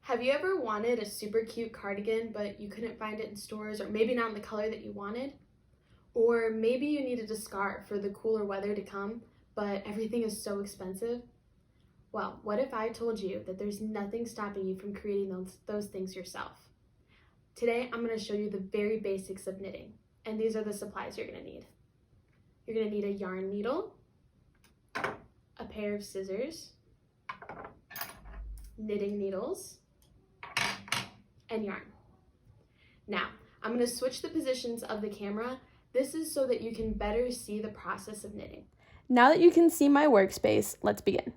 Have you ever wanted a super cute cardigan, but you couldn't find it in stores, or maybe not in the color that you wanted? Or maybe you needed a scarf for the cooler weather to come, but everything is so expensive? Well, what if I told you that there's nothing stopping you from creating those things yourself? Today, I'm going to show you the very basics of knitting, and these are the supplies you're going to need. You're going to need a yarn needle, a pair of scissors, knitting needles, and yarn. Now, I'm going to switch the positions of the camera. This is so that you can better see the process of knitting. Now that you can see my workspace, let's begin.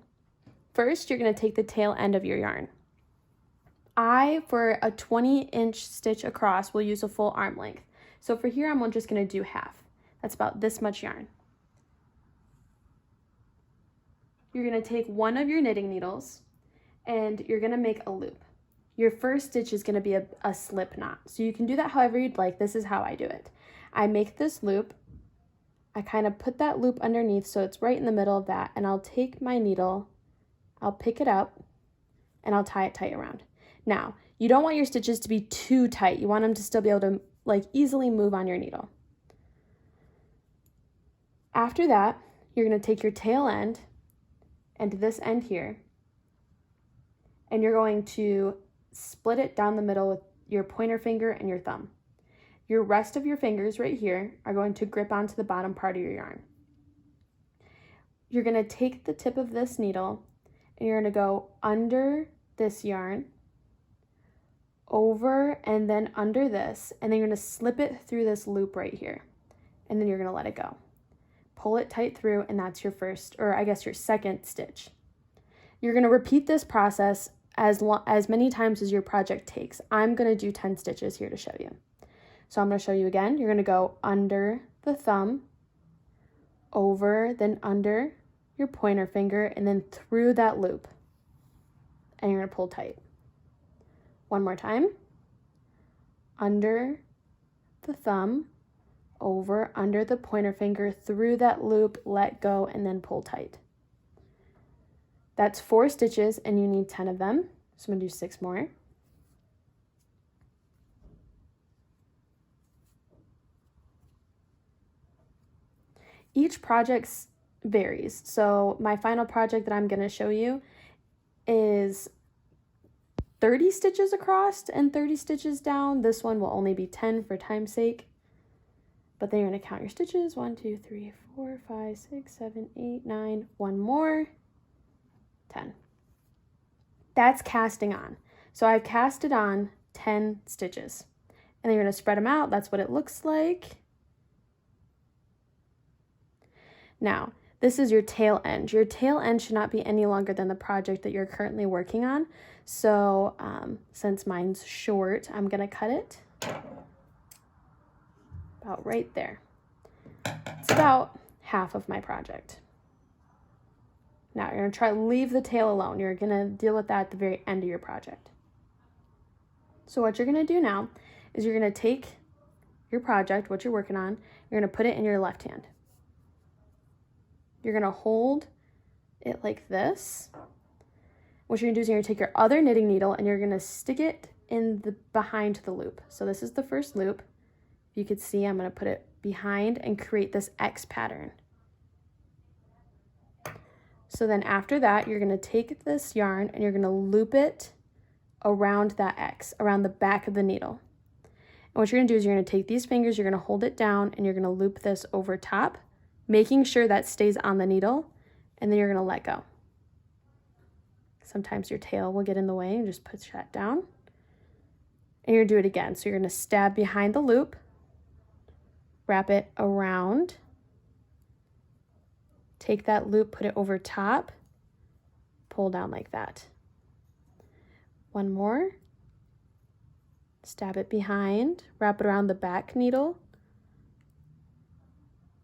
First, you're going to take the tail end of your yarn. For a 20-inch stitch across, will use a full arm length. So for here, I'm just going to do half. That's about this much yarn. You're going to take one of your knitting needles and you're going to make a loop. Your first stitch is going to be a slip knot. So you can do that however you'd like. This is how I do it. I make this loop. I kind of put that loop underneath so it's right in the middle of that, and I'll take my needle, I'll pick it up, and I'll tie it tight around. Now, you don't want your stitches to be too tight. You want them to still be able to easily move on your needle. After that, you're going to take your tail end and this end here, and you're going to split it down the middle with your pointer finger and your thumb. Your rest of your fingers right here are going to grip onto the bottom part of your yarn. You're going to take the tip of this needle and you're going to go under this yarn, over and then under this, and then you're going to slip it through this loop right here, and then you're going to let it go. Pull it tight through, and that's your first, or I guess your second stitch. You're going to repeat this process as many times as your project takes. I'm going to do 10 stitches here to show you. So I'm going to show you again. You're going to go under the thumb, over, then under your pointer finger, and then through that loop. And you're going to pull tight. One more time. Under the thumb, over, under the pointer finger, through that loop, let go, and then pull tight. That's 4 stitches, and you need 10 of them. So I'm going to do 6 more. Each project varies. So my final project that I'm going to show you is 30 stitches across and 30 stitches down. This one will only be 10 for time's sake. But then you're going to count your stitches. 1, 2, 3, 4, 5, 6, 7, 8, 9. One more. 10. That's casting on. So I've casted on 10 stitches. And then you're going to spread them out. That's what it looks like. Now, this is your tail end. Your tail end should not be any longer than the project that you're currently working on. So since mine's short, I'm going to cut it about right there. It's about half of my project. Now, you're going to try to leave the tail alone. You're going to deal with that at the very end of your project. So what you're going to do now is you're going to take your project, what you're working on, you're going to put it in your left hand. You're going to hold it like this. What you're going to do is you're going to take your other knitting needle and you're going to stick it in behind the loop. So this is the first loop. If you could see, I'm going to put it behind and create this X pattern. So then after that, you're going to take this yarn and you're going to loop it around that X, around the back of the needle. And what you're going to do is you're going to take these fingers, you're going to hold it down, and you're going to loop this over top, making sure that stays on the needle, and then you're going to let go. Sometimes your tail will get in the way, and just push that down. And you're going to do it again. So you're going to stab behind the loop, wrap it around, take that loop, put it over top, pull down like that. One more. Stab it behind, wrap it around the back needle,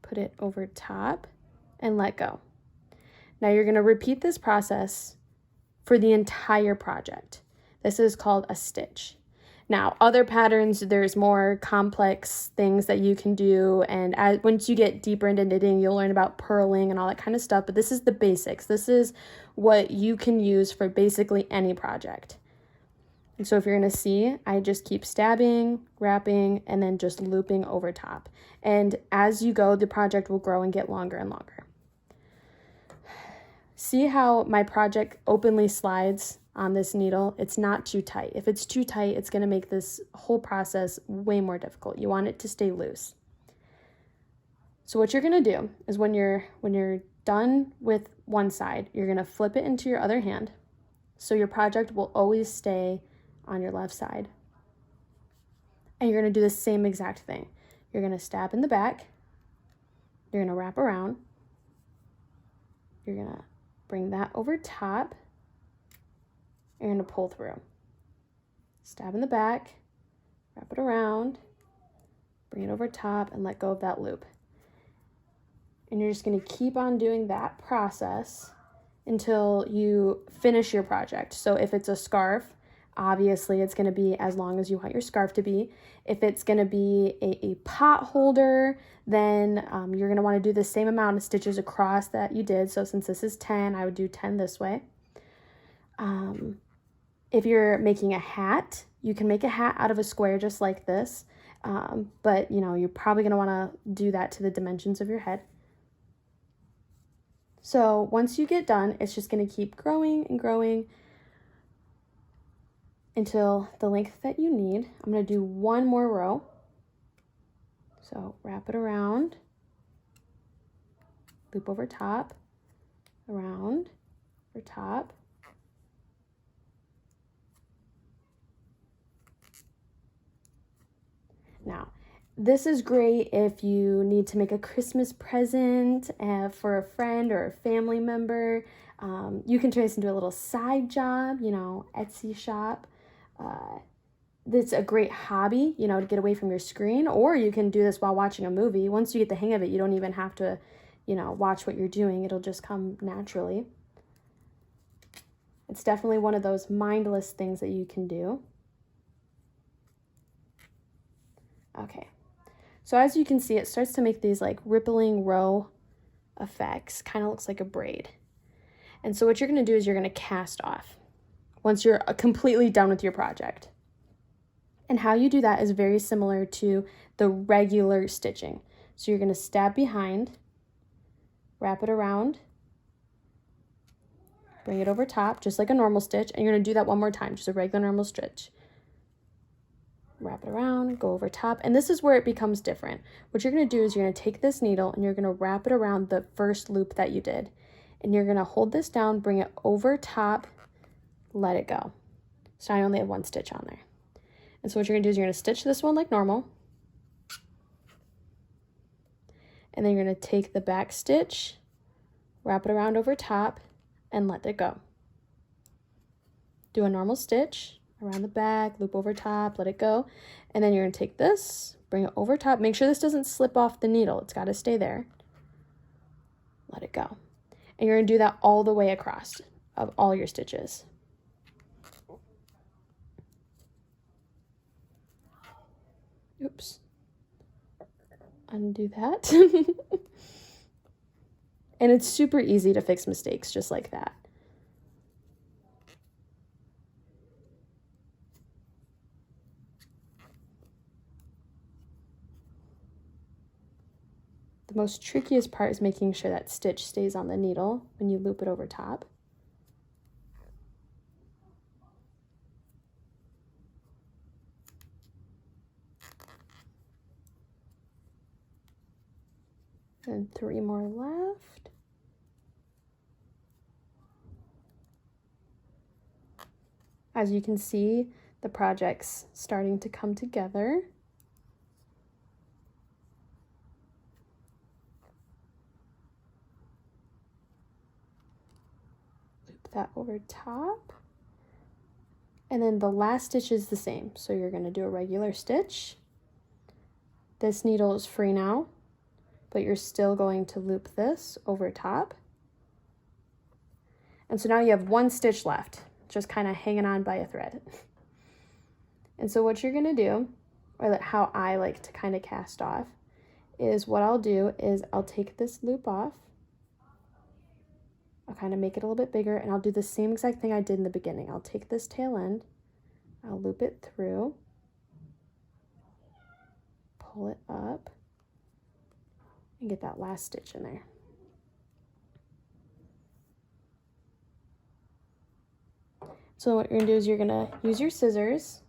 put it over top, and let go. Now you're going to repeat this process for the entire project. This is called a stitch. Now, other patterns, there's more complex things that you can do, and once you get deeper into knitting, you'll learn about purling and all that kind of stuff, but this is the basics. This is what you can use for basically any project. And so if you're gonna see, I just keep stabbing, wrapping, and then just looping over top. And as you go, the project will grow and get longer and longer. See how my project openly slides on this needle? It's not too tight. If it's too tight, it's gonna make this whole process way more difficult. You want it to stay loose. So what you're gonna do is when you're done with one side, you're gonna flip it into your other hand. So your project will always stay on your left side. And you're gonna do the same exact thing. You're gonna stab in the back, you're gonna wrap around, you're gonna bring that over top, you're gonna pull through. Stab in the back, wrap it around, bring it over top, and let go of that loop. And you're just gonna keep on doing that process until you finish your project. So if it's a scarf, obviously it's gonna be as long as you want your scarf to be. If it's gonna be a pot holder, then you're gonna wanna do the same amount of stitches across that you did. So since this is 10, I would do 10 this way. If you're making a hat, you can make a hat out of a square just like this. But you're probably gonna wanna do that to the dimensions of your head. So once you get done, it's just going to keep growing and growing until the length that you need. I'm going to do one more row. So wrap it around, loop over top, around, over top. Now, this is great if you need to make a Christmas present for a friend or a family member. You can turn this into a little side job, Etsy shop. It's a great hobby, to get away from your screen, or you can do this while watching a movie. Once you get the hang of it, you don't even have to, watch what you're doing. It'll just come naturally. It's definitely one of those mindless things that you can do. Okay. So as you can see, it starts to make these like rippling row effects. Kind of looks like a braid. And so what you're going to do is you're going to cast off once you're completely done with your project. And how you do that is very similar to the regular stitching. So you're going to stab behind, wrap it around, bring it over top, just like a normal stitch. And you're going to do that one more time, just a regular normal stitch. Wrap it around, go over top, and this is where it becomes different. What you're going to do is you're going to take this needle and you're going to wrap it around the first loop that you did. And you're going to hold this down, bring it over top, let it go. So I only have one stitch on there. And so what you're going to do is you're going to stitch this one like normal. And then you're going to take the back stitch, wrap it around over top, and let it go. Do a normal stitch around the back, loop over top, let it go. And then you're going to take this, bring it over top. Make sure this doesn't slip off the needle. It's got to stay there. Let it go. And you're going to do that all the way across of all your stitches. Oops. Undo that. And it's super easy to fix mistakes just like that. The most trickiest part is making sure that stitch stays on the needle when you loop it over top. And 3 more left. As you can see, the project's starting to come together. Loop that over top. And then the last stitch is the same. So you're going to do a regular stitch. This needle is free now, but you're still going to loop this over top. And so now you have 1 stitch left, just kind of hanging on by a thread. And so what you're going to do, or how I like to kind of cast off, is what I'll do is I'll take this loop off. I'll kind of make it a little bit bigger, and I'll do the same exact thing I did in the beginning. I'll take this tail end, I'll loop it through, pull it up, and get that last stitch in there. So what you're gonna do is you're gonna use your scissors,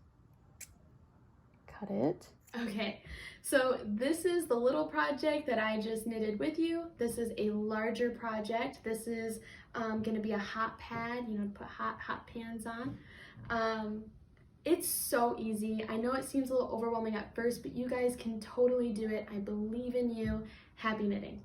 cut it. Okay, so this is the little project that I just knitted with you. This is a larger project. This is gonna be a hot pad, you know, to put hot pans on. It's so easy. I know it seems a little overwhelming at first, but you guys can totally do it. I believe in you. Happy knitting.